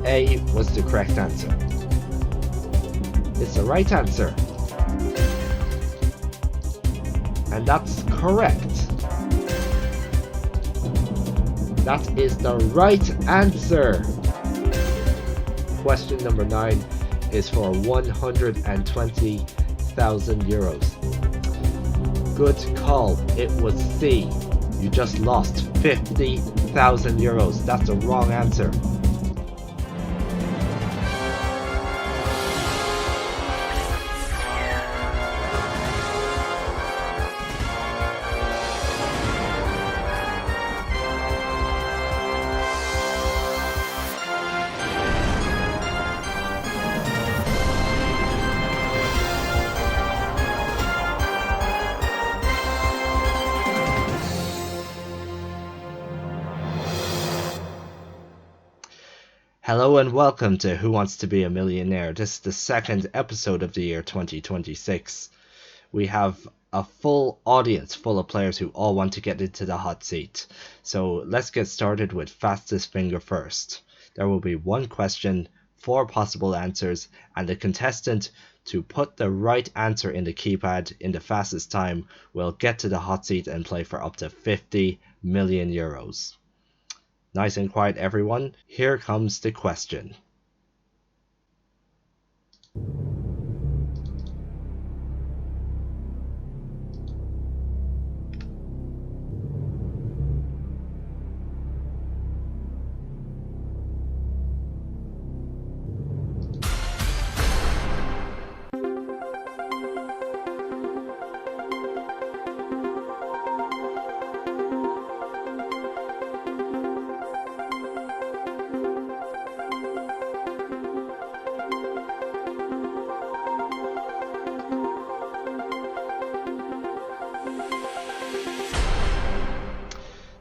A was the correct answer. It's the right answer. And that's correct. That is the right answer. Question number 9 is for 120,000 euros. Good call. It was C. You just lost 50,000 euros. That's the wrong answer. Hello and welcome to Who Wants to Be a Millionaire. This is the second episode of the year 2026. We have a full audience full of players who all want to get into the hot seat. So let's get started with fastest finger first. There will be one question, 4 possible answers, and the contestant to put the right answer in the keypad in the fastest time will get to the hot seat and play for up to 50 million euros. Nice and quiet, everyone. Here comes the question.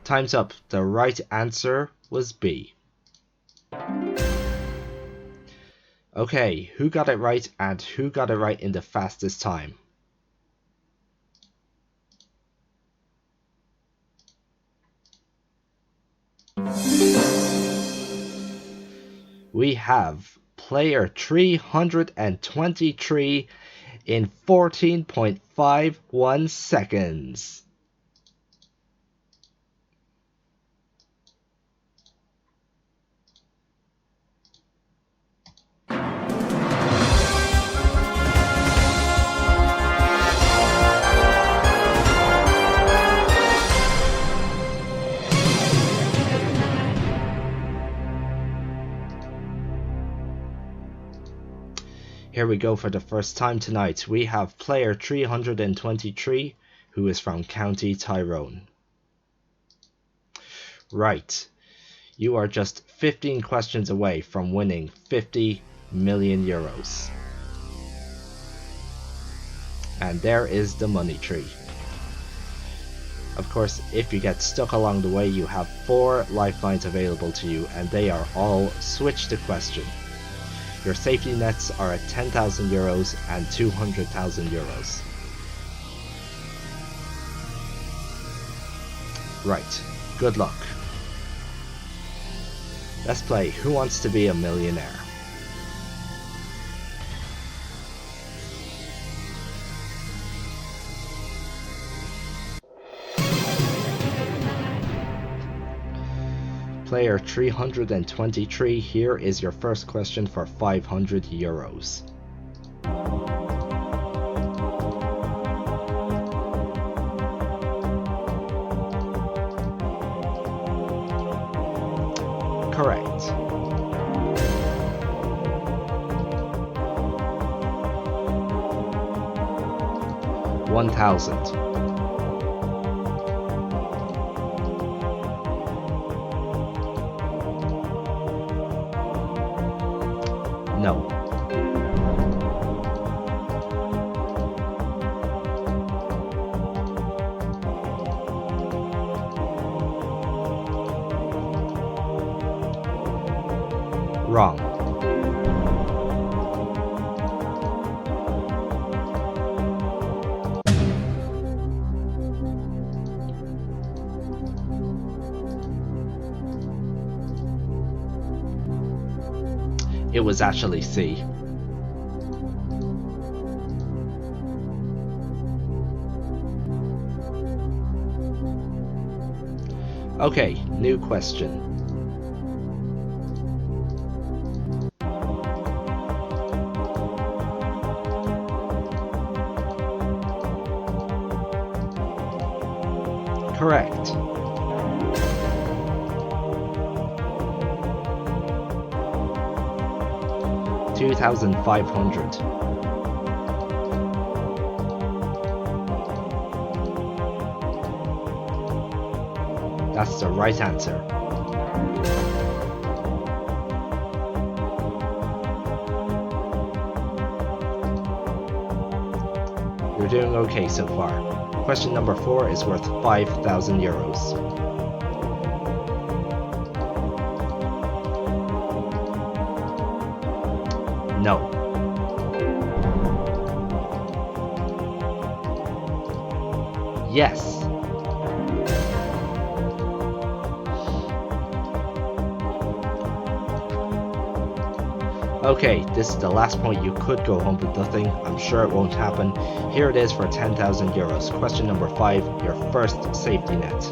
Time's up. The right answer was B. Okay, who got it right and who got it right in the fastest time? We have player 323 in 14.51 seconds. Here we go for the first time tonight. We have player 323 who is from County Tyrone. Right. You are just 15 questions away from winning 50 million euros. And there is the money tree. Of course, if you get stuck along the way, you have 4 lifelines available to you, and they are all switch to question. Your safety nets are at 10,000 euros and 200,000 euros. Right, good luck. Let's play Who Wants to Be a Millionaire? Player 323, here is your first question for 500 euros. Correct. $1,000. No. Wrong. It was actually C. Okay, new question. Correct. $2,500. That's the right answer. You're doing okay so far. Question number 4 is worth 5,000 euros. No. Yes. Okay, this is the last point. You could go home with nothing. I'm sure it won't happen. Here it is for 10,000 euros. Question number 5, your first safety net.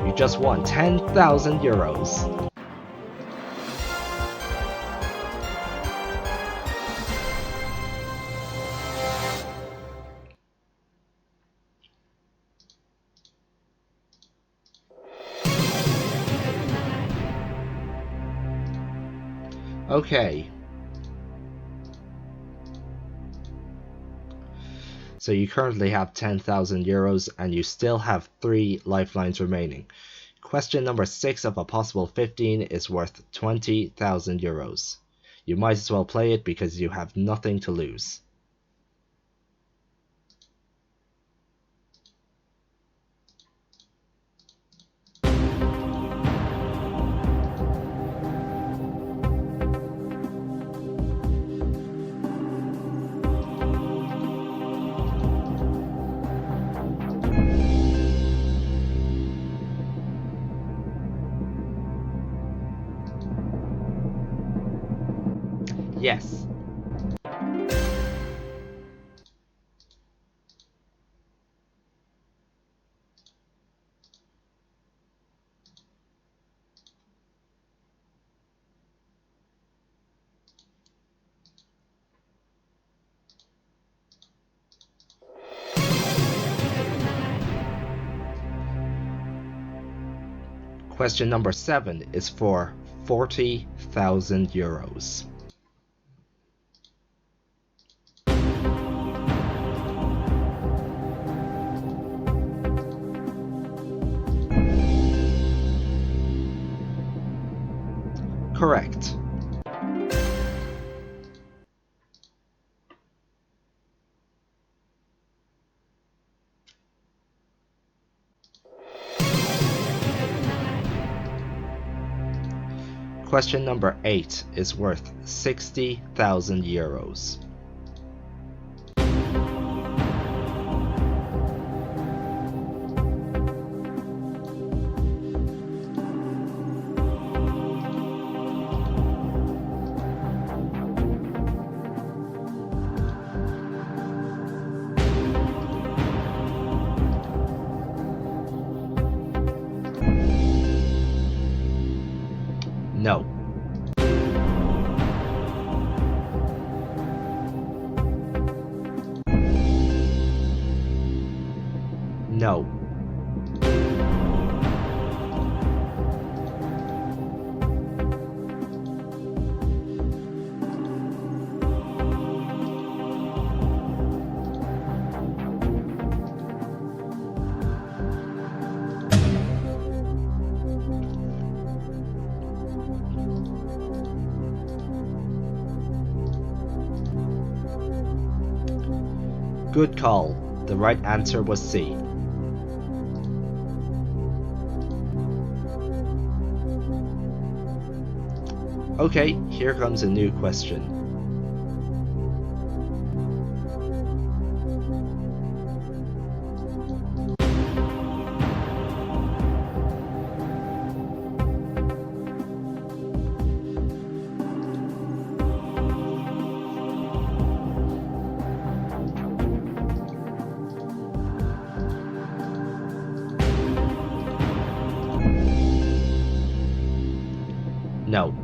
You just won 10,000 euros. Okay. So you currently have 10,000 euros and you still have 3 lifelines remaining. Question number 6 of a possible 15 is worth 20,000 euros. You might as well play it because you have nothing to lose. Yes. Question number 7 is for 40,000 euros. Correct. Question number 8 is worth 60,000 euros. No. No. Good call. The right answer was C. Okay, here comes a new question. No.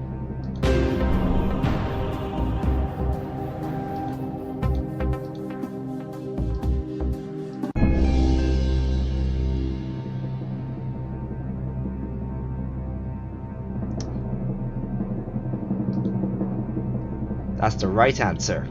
That's the right answer.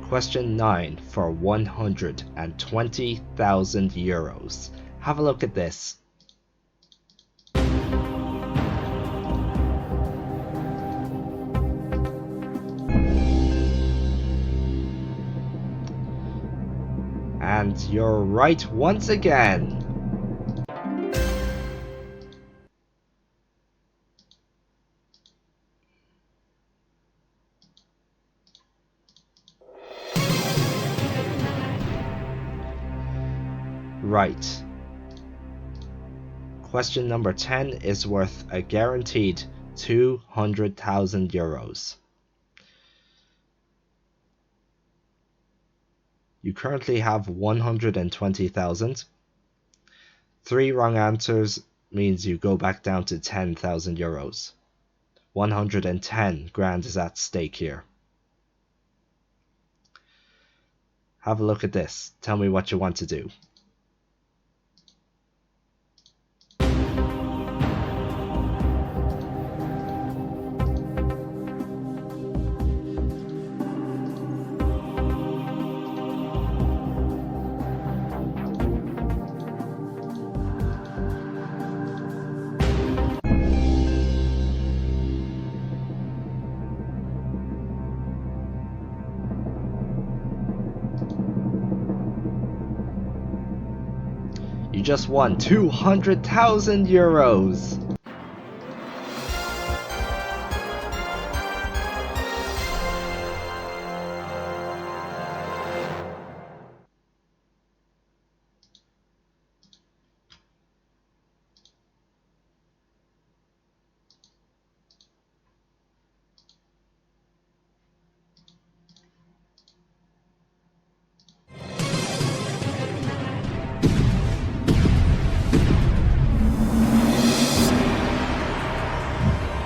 Question 9 for 120,000 euros. Have a look at this. And you're right once again. Right. Question number 10 is worth a guaranteed 200,000 euros. You currently have 120,000. 3 wrong answers means you go back down to 10,000 euros. 110 grand is at stake here. Have a look at this. Tell me what you want to do. You just won 200,000 euros!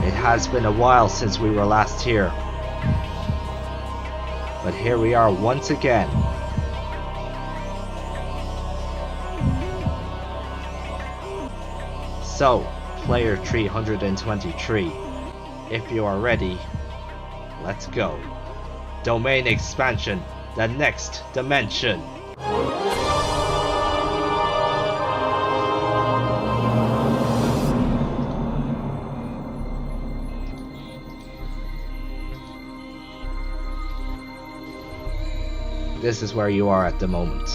It has been a while since we were last here, but here we are once again. So, player 323, if you are ready, let's go. Domain expansion, the next dimension. This is where you are at the moment.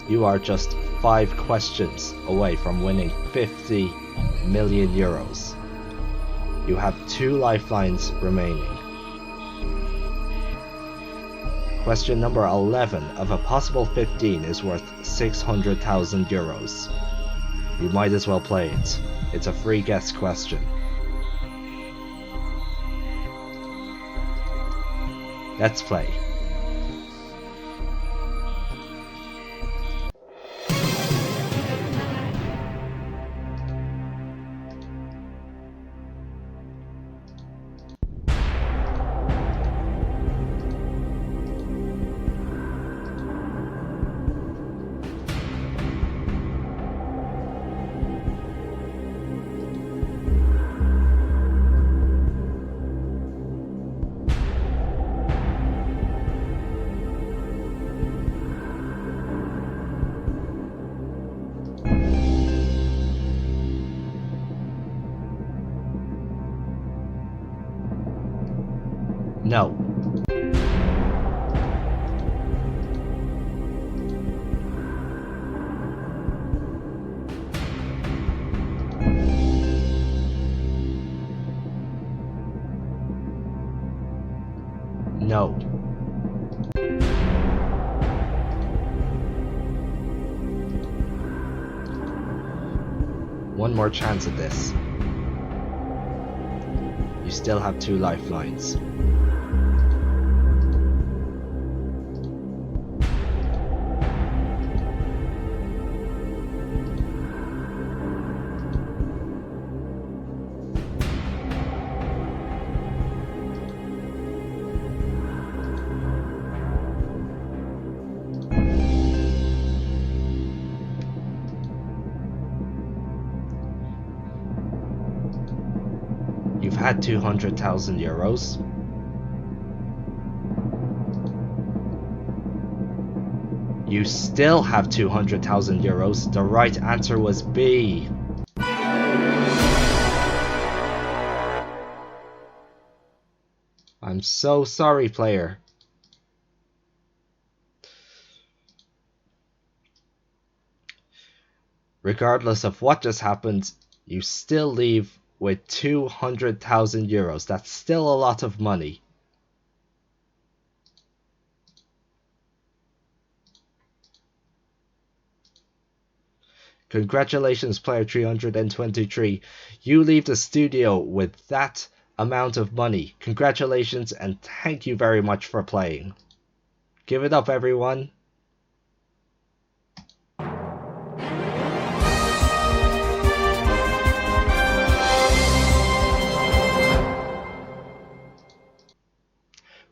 You are just 5 questions away from winning 50 million euros. You have 2 lifelines remaining. Question number 11 of a possible 15 is worth 600,000 euros. You might as well play it. It's a free guess question. Let's play. No. No. One more chance at this. You still have 2 lifelines. You've had 200,000 euros. You still have 200,000 euros. The right answer was B. I'm so sorry, player. Regardless of what just happened, you still leave with 200,000 euros. That's still a lot of money. Congratulations, player 323. You leave the studio with that amount of money. Congratulations and thank you very much for playing. Give it up, everyone.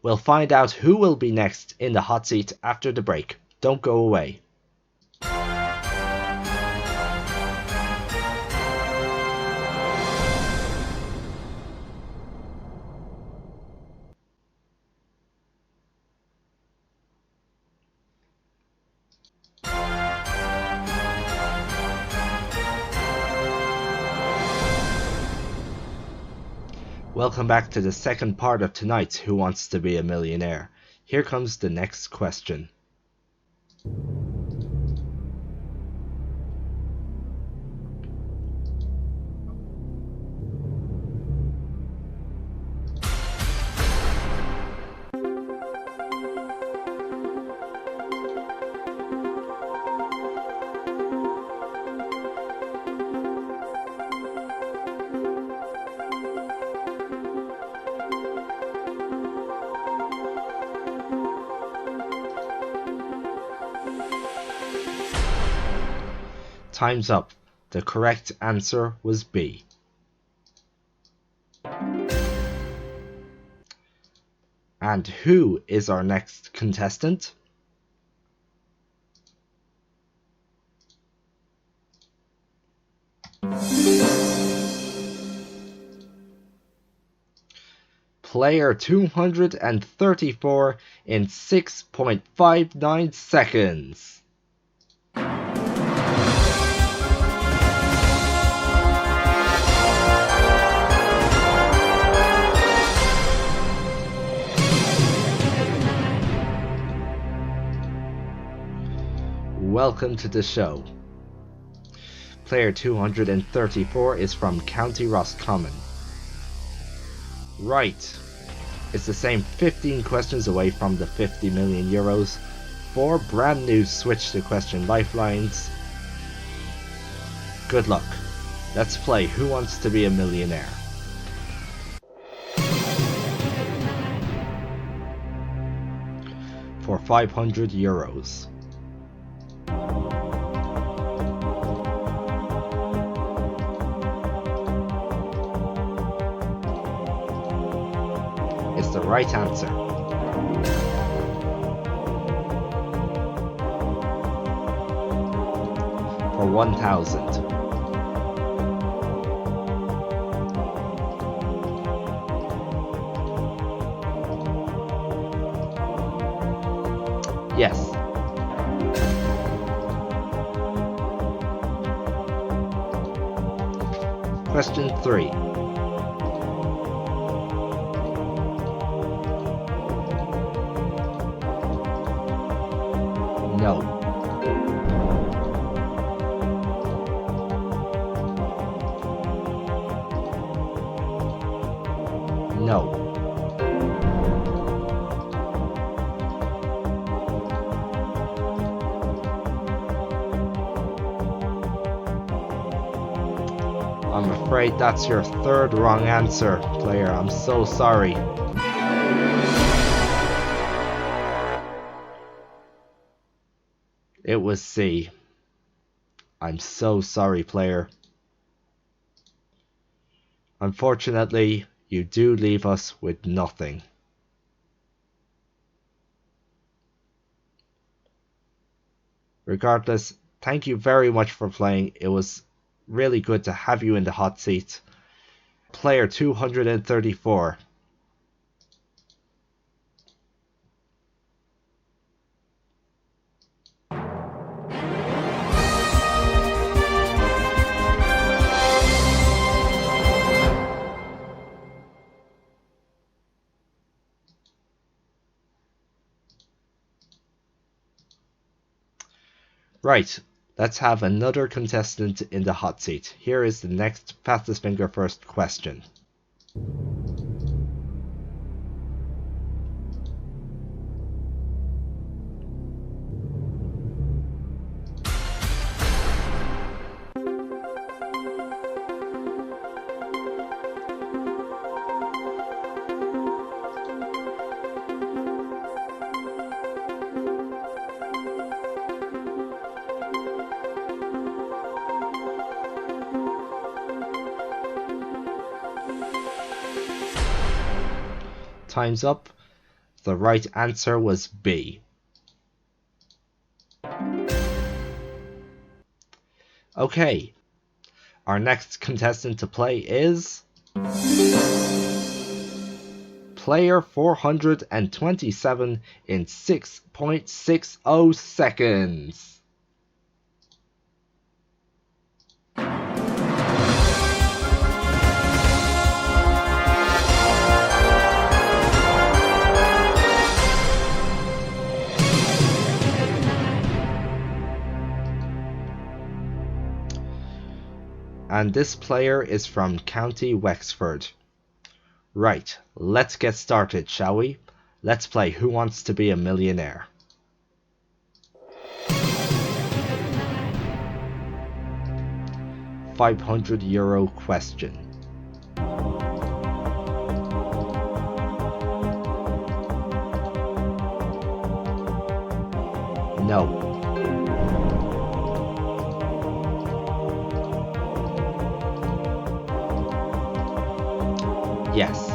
We'll find out who will be next in the hot seat after the break. Don't go away. Welcome back to the second part of tonight's Who Wants to Be a Millionaire. Here comes the next question. Time's up. The correct answer was B. And who is our next contestant? Player 234 in 6.59 seconds. Welcome to the show. Player 234 is from County Roscommon. Right. It's the same 15 questions away from the 50 million euros. 4 brand new switch to question lifelines. Good luck. Let's play Who Wants to Be a Millionaire? For 500 euros. It's the right answer. For 1,000. Yes. Question 3. No. No. I'm afraid that's your third wrong answer, player. I'm so sorry. It was C. I'm so sorry, player. Unfortunately, you do leave us with nothing. Regardless, thank you very much for playing. It was really good to have you in the hot seat. Player 234. Right, let's have another contestant in the hot seat. Here is the next fastest finger first question. Time's up. The right answer was B. Okay, our next contestant to play is player 427 in 6.60 seconds. And this player is from County Wexford. Right, let's get started, shall we? Let's play Who Wants to Be a Millionaire? €500 question. No. Yes.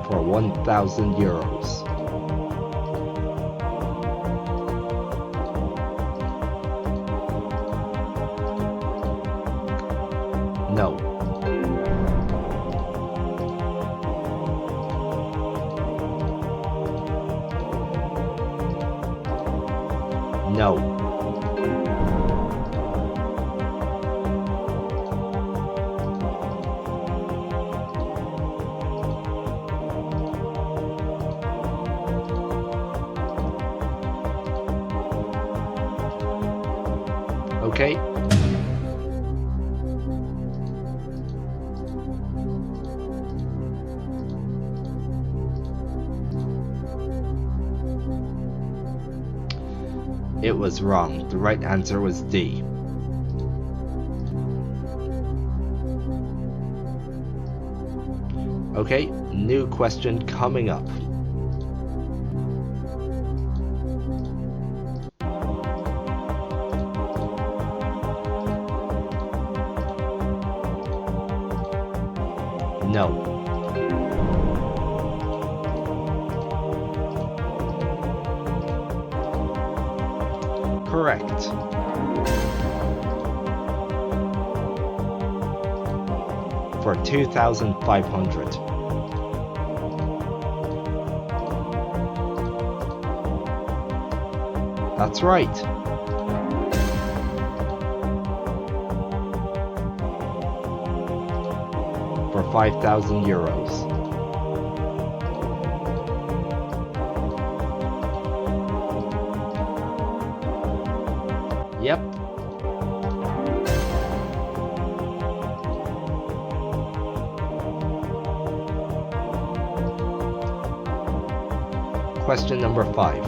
For €1,000. No. No. Okay. It was wrong. The right answer was D. Okay, new question coming up. No. Correct. For 2,500. That's right. For €5,000. Yep. Question number 5.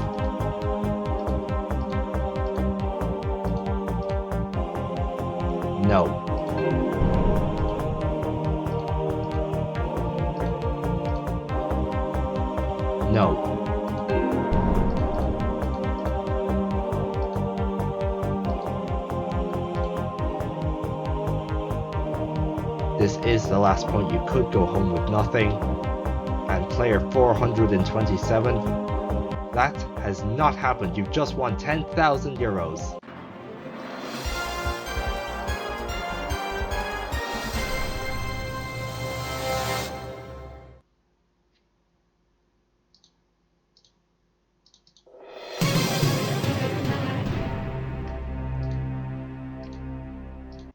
No. No. This is the last point. You could go home with nothing. And player 427, that has not happened. You've just won 10,000 euros.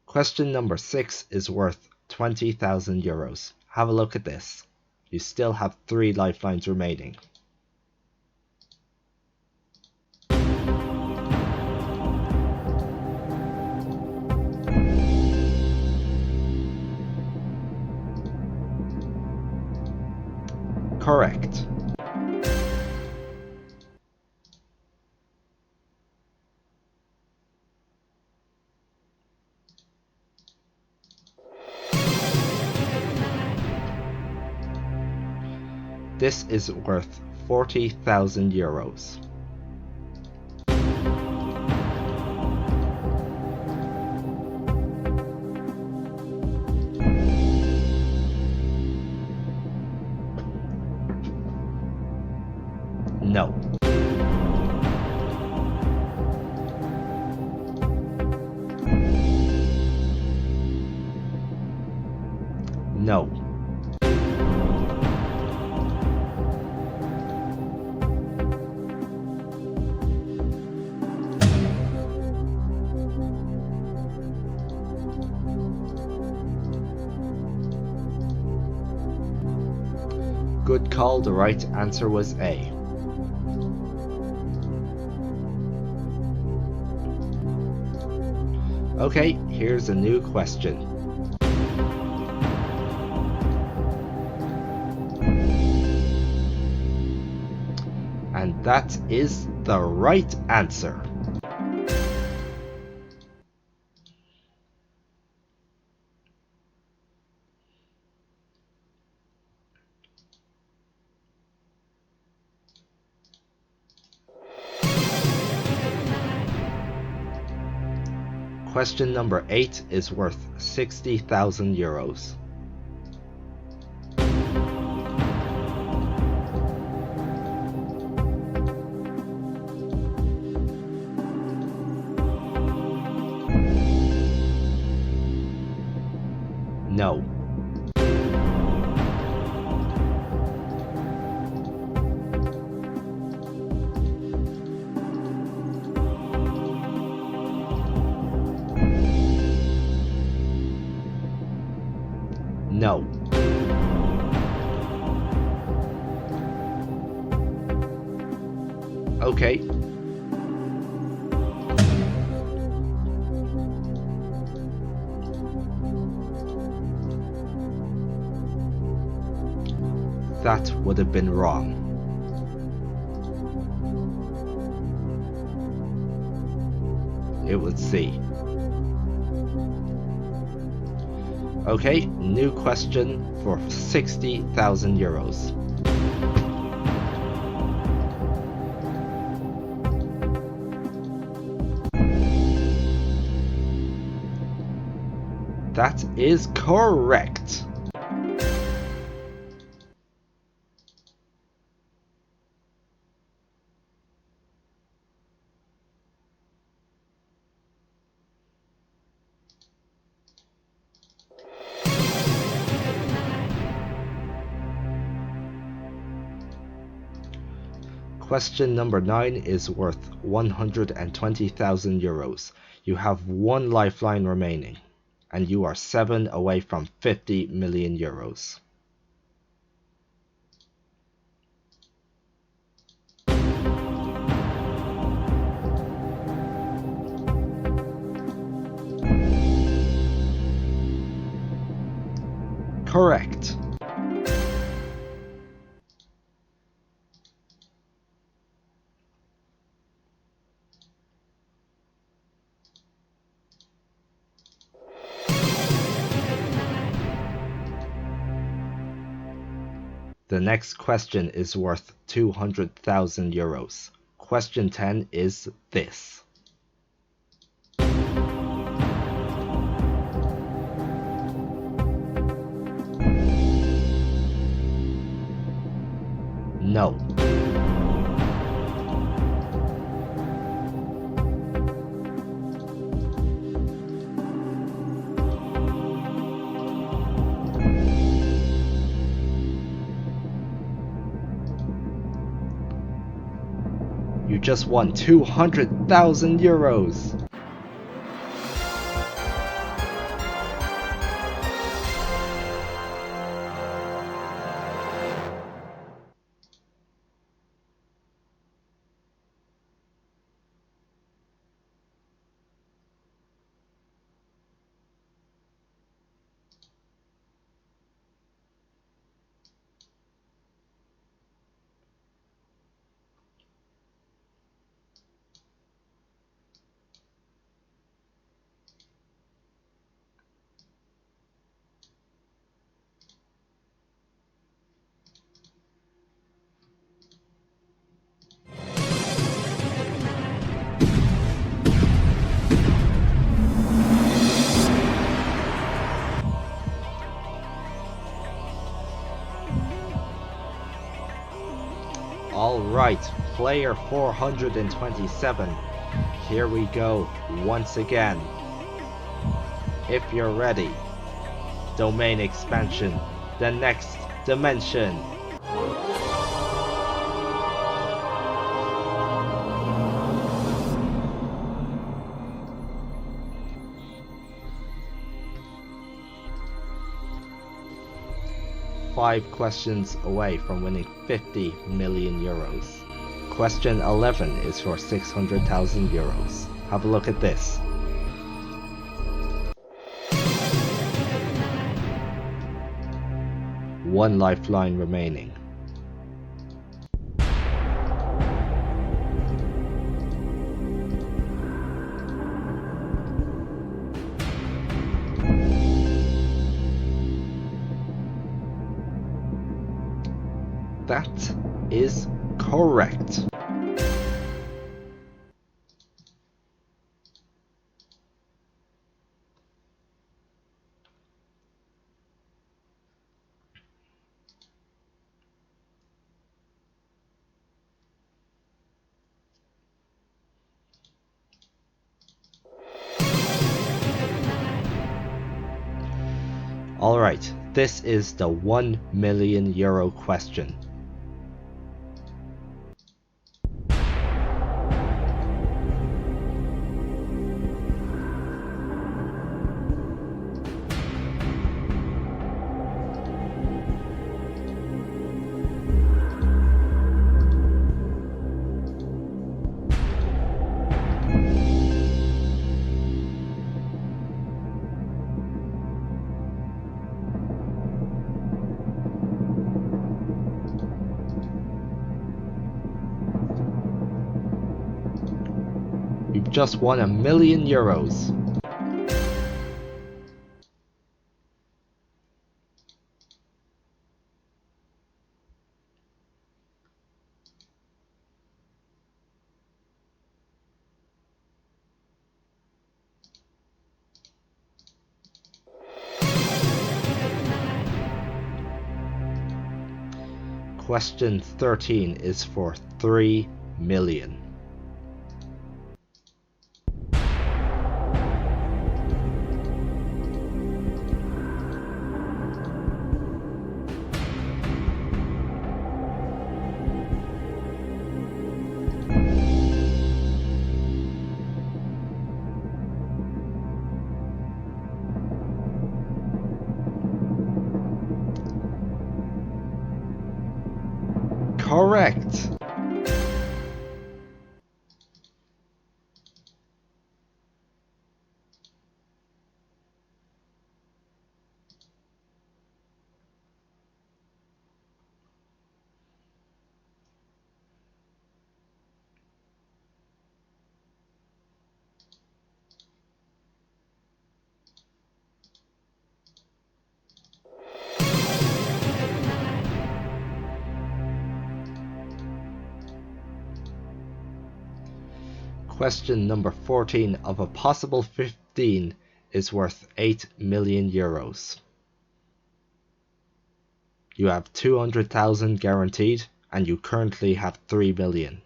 Question number 6 is worth 20,000 euros. Have a look at this. You still have 3 lifelines remaining. Correct. This is worth 40,000 euros. No. No. Good call, the right answer was A. Okay, here's a new question. And that is the right answer. Question number 8 is worth 60,000 euros. No. No. Okay. That would have been wrong. It was C. Okay, new question for 60,000 euros. That is correct. Question number 9 is worth 120,000 euros. You have 1 lifeline remaining, and you are 7 away from 50 million euros. Correct. The next question is worth 200,000 euros. Question 10 is this. No. You just won 200,000 euros! Alright, player 427. Here we go, once again. If you're ready. Domain expansion, the next dimension. Five questions away from winning 50 million euros. Question 11 is for 600,000 euros. Have a look at this. One lifeline remaining. That is correct. Alright, this is the 1 million euro question. You've just won 1 million euros. Question 13 is for 3 million. Correct. Question number 14 of a possible 15 is worth 8 million euros. You have 200,000 guaranteed and you currently have 3 million.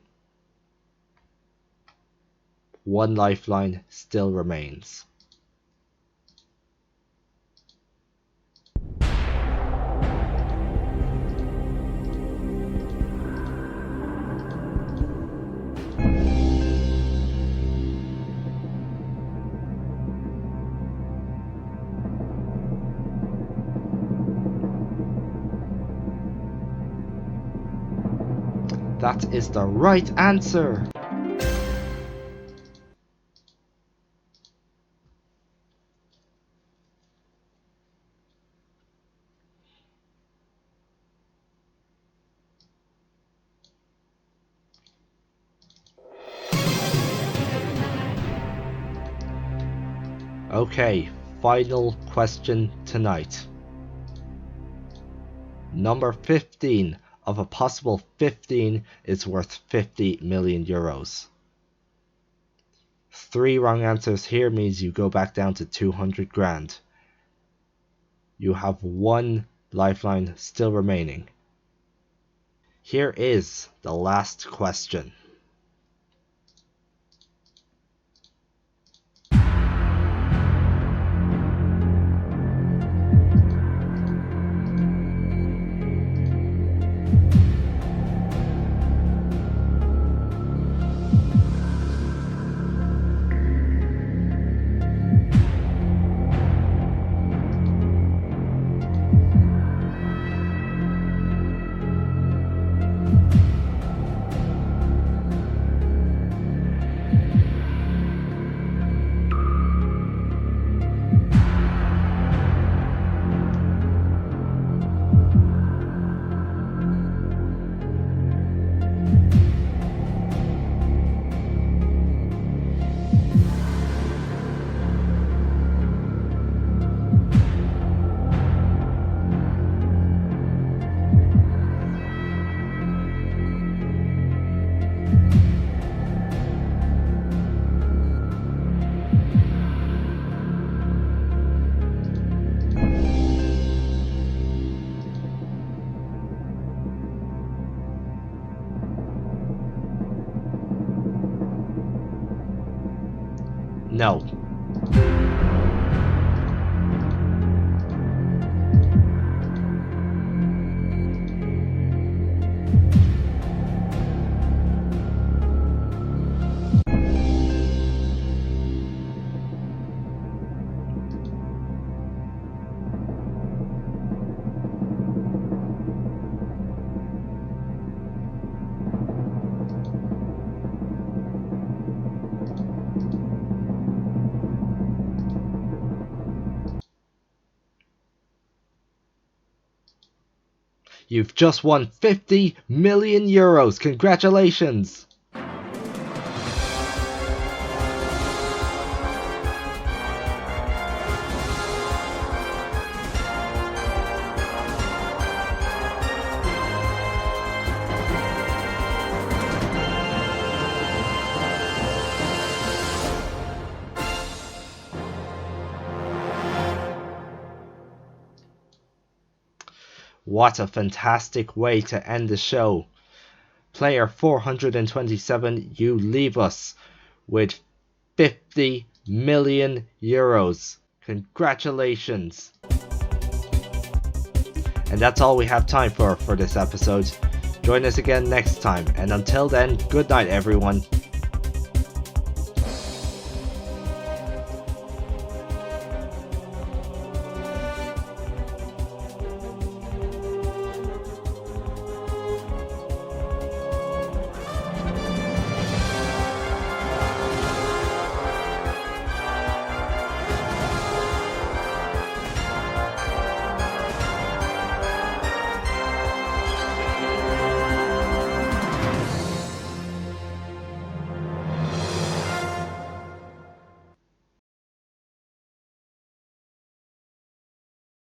One lifeline still remains. That is the right answer! Okay, final question tonight. Number 15 of a possible 15 is worth 50 million euros. 3 wrong answers here means you go back down to 200 grand. You have 1 lifeline still remaining. Here is the last question. No. You've just won 50 million euros. Congratulations! What a fantastic way to end the show. Player 427, you leave us with 50 million euros. Congratulations. And that's all we have time for this episode. Join us again next time, and until then, good night everyone.